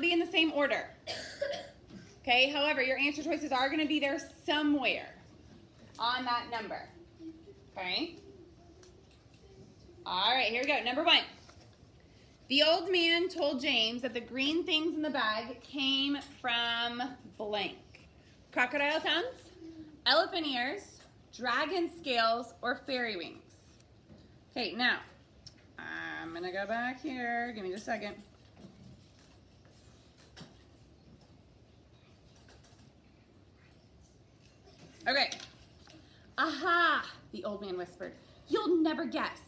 Be in the same order. Okay, however, your answer choices are going to be there somewhere on that number. Okay? All right, here we go. Number 1. The old man told James that the green things in the bag came from blank. Crocodile tongues, elephant ears, dragon scales, or fairy wings. Okay, now, I'm going to go back here. Give me just a second. Okay. Aha, the old man whispered. You'll never guess.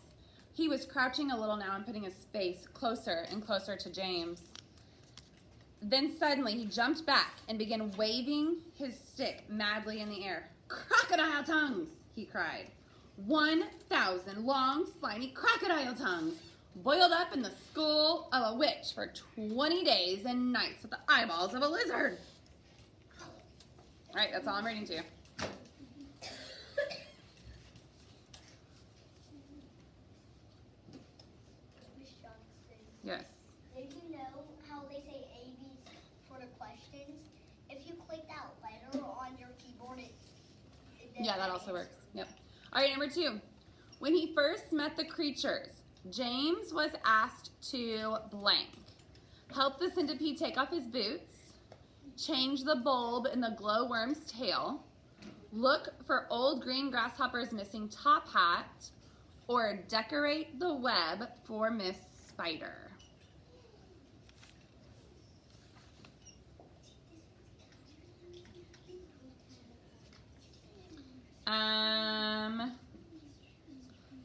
He was crouching a little now and putting his face closer and closer to James. Then suddenly he jumped back and began waving his stick madly in the air. Crocodile tongues, he cried. 1,000 long, slimy crocodile tongues boiled up in the skull of a witch for 20 days and nights with the eyeballs of a lizard. All right, that's all I'm reading to you. Yes. Did you know how they say ABs for the questions? If you click that letter on your keyboard, yeah, that also works. Yep. All right, number 2. When he first met the creatures, James was asked to blank. Help the centipede take off his boots, change the bulb in the glowworm's tail, look for old green grasshopper's missing top hat, or decorate the web for Miss Spider.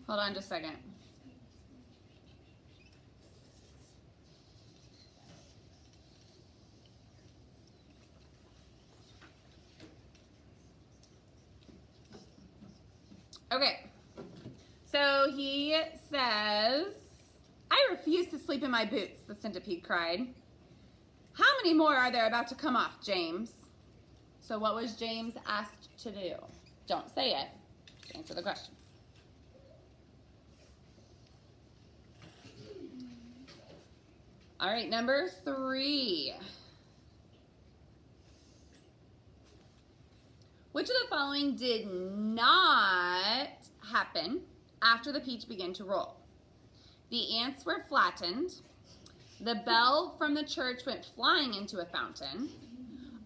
Hold on just a second. Okay, so he says, I refuse to sleep in my boots, the centipede cried. How many more are there about to come off, James? So what was James asked to do? Don't say it. Just answer the question. All right, number 3. Which of the following did not happen after the peach began to roll? The ants were flattened. The bell from the church went flying into a fountain.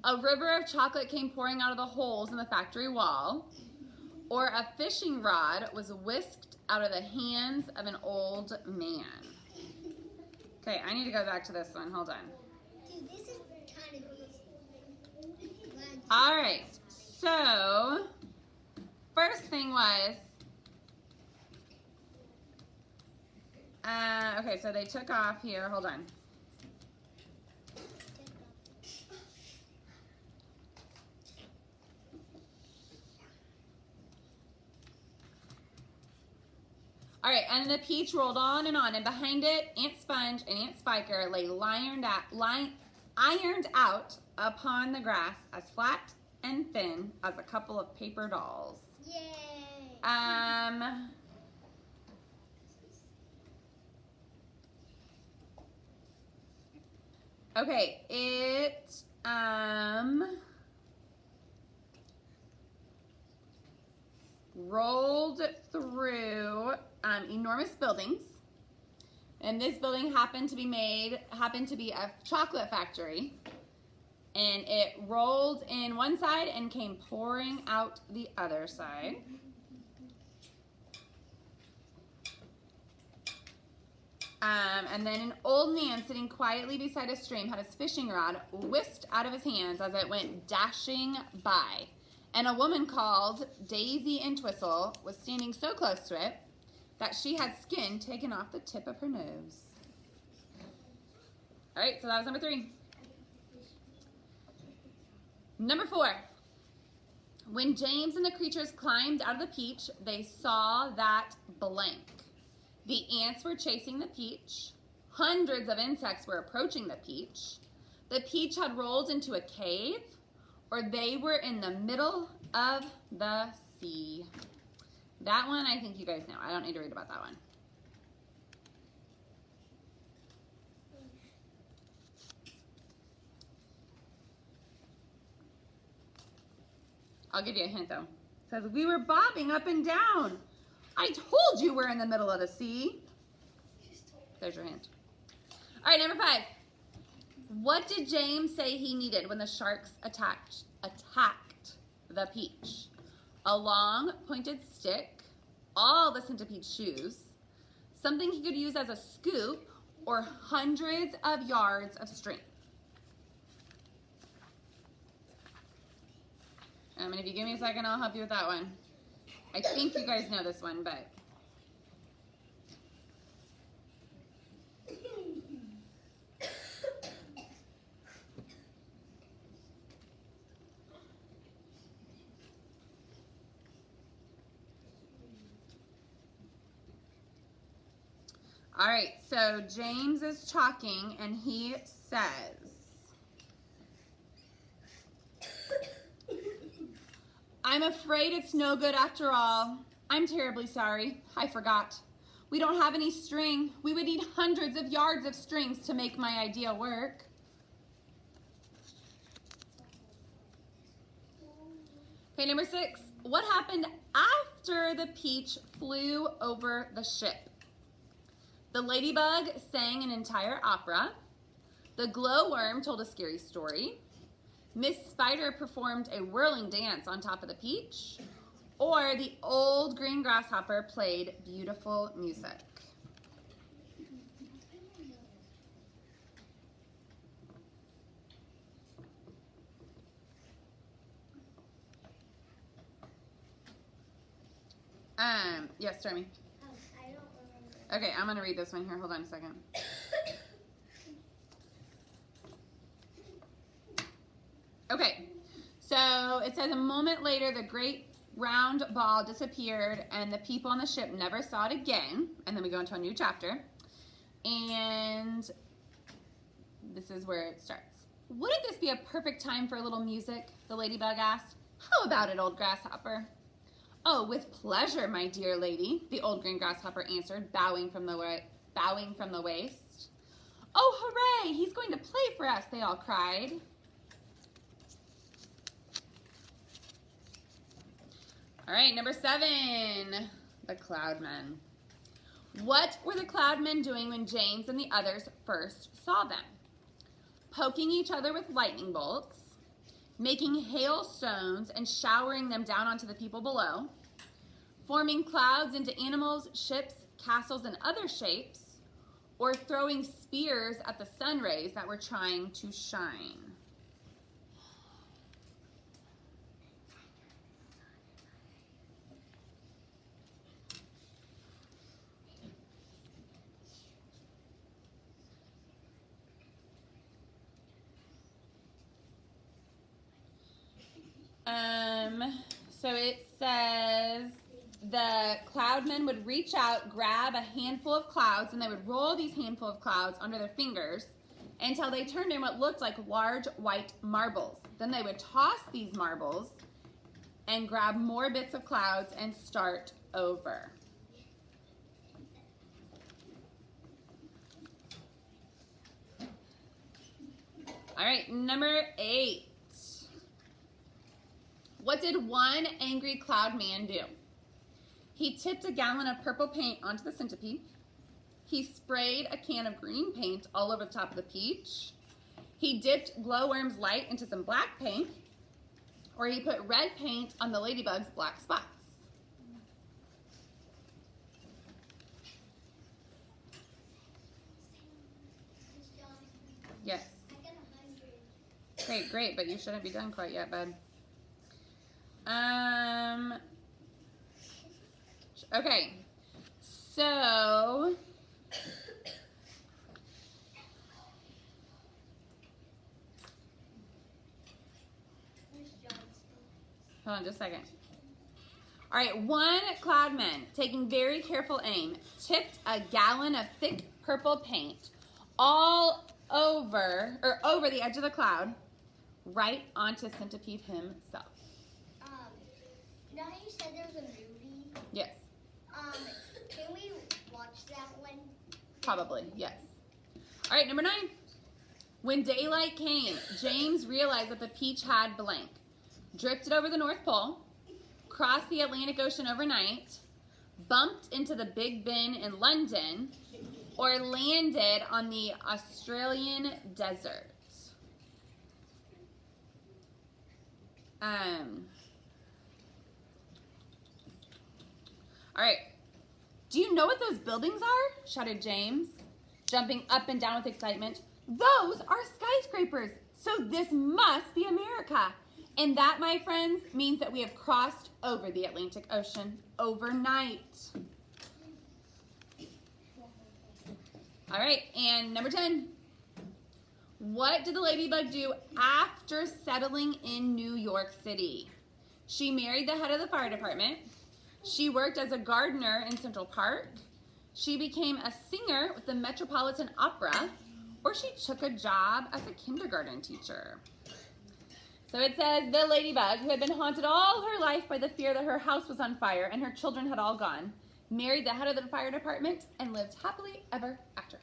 A river of chocolate came pouring out of the holes in the factory wall. Or a fishing rod was whisked out of the hands of an old man. Okay, I need to go back to this one. Hold on. Dude, this is kind of easy. All right. So, first thing was, okay, so they took off here. Hold on. All right, and the peach rolled on, and behind it, Aunt Sponge and Aunt Spiker lay ironed out upon the grass as flat and thin as a couple of paper dolls. Yay! Okay, it rolled through enormous buildings, and this building happened to be a chocolate factory, and it rolled in one side and came pouring out the other side. And then an old man sitting quietly beside a stream had his fishing rod whisked out of his hands as it went dashing by. And a woman called Daisy Entwistle was standing so close to it that she had skin taken off the tip of her nose. All right, so that was number 3. Number 4. When James and the creatures climbed out of the peach, they saw that blank. The ants were chasing the peach. Hundreds of insects were approaching the peach. The peach had rolled into a cave, or they were in the middle of the sea. That one, I think you guys know. I don't need to read about that one. I'll give you a hint though. It says, we were bobbing up and down. I told you we're in the middle of the sea. There's your hint. All right, number 5. What did James say he needed when the sharks attacked the Peach? A long pointed stick, all the centipede's shoes, something he could use as a scoop, or hundreds of yards of string. And if you give me a second, I'll help you with that one. I think you guys know this one, but. All right, so James is talking and he says, I'm afraid it's no good after all. I'm terribly sorry. I forgot. We don't have any string. We would need hundreds of yards of strings to make my idea work. Okay, number 6. What happened after the Peach flew over the ship? The ladybug sang an entire opera. The glowworm told a scary story. Miss Spider performed a whirling dance on top of the Peach. Or the old green grasshopper played beautiful music. Yes, Jeremy. I don't remember. Okay, I'm gonna read this one here. Hold on a second. Okay, so it says a moment later, the great round ball disappeared and the people on the ship never saw it again. And then we go into a new chapter. And this is where it starts. Wouldn't this be a perfect time for a little music? The ladybug asked. How about it, old grasshopper? Oh, with pleasure, my dear lady, the old green grasshopper answered, bowing from the waist. Oh, hooray! He's going to play for us, they all cried. All right, number 7, the Cloudmen. What were the Cloudmen doing when James and the others first saw them? Poking each other with lightning bolts, making hailstones and showering them down onto the people below, forming clouds into animals, ships, castles, and other shapes, or throwing spears at the sun rays that were trying to shine. So it says the Cloudmen would reach out, grab a handful of clouds, and they would roll these handful of clouds under their fingers until they turned in what looked like large white marbles. Then they would toss these marbles and grab more bits of clouds and start over. All right, number 8. What did one angry cloud man do? He tipped a gallon of purple paint onto the centipede. He sprayed a can of green paint all over the top of the Peach. He dipped glowworm's light into some black paint. Or he put red paint on the ladybug's black spots. Yes. I got 100. Great, but you shouldn't be done quite yet, bud. Okay, so hold on just a second. All right, one Cloudman, taking very careful aim, tipped a gallon of thick purple paint all over the edge of the cloud, right onto Centipede himself. You know how you said there was a movie? Yes. Can we watch that one? Probably, yes. All right, number 9. When daylight came, James realized that the Peach had blank. drifted over the North Pole, crossed the Atlantic Ocean overnight, bumped into the Big Ben in London, or landed on the Australian desert? All right. Do you know what those buildings are? Shouted James, jumping up and down with excitement. Those are skyscrapers. So this must be America. And that, my friends, means that we have crossed over the Atlantic Ocean overnight. All right, and number 10. What did the ladybug do after settling in New York City? She married the head of the fire department. She worked as a gardener in Central Park. She became a singer with the Metropolitan Opera, or she took a job as a kindergarten teacher. So it says, the ladybug, who had been haunted all her life by the fear that her house was on fire and her children had all gone, married the head of the fire department and lived happily ever after.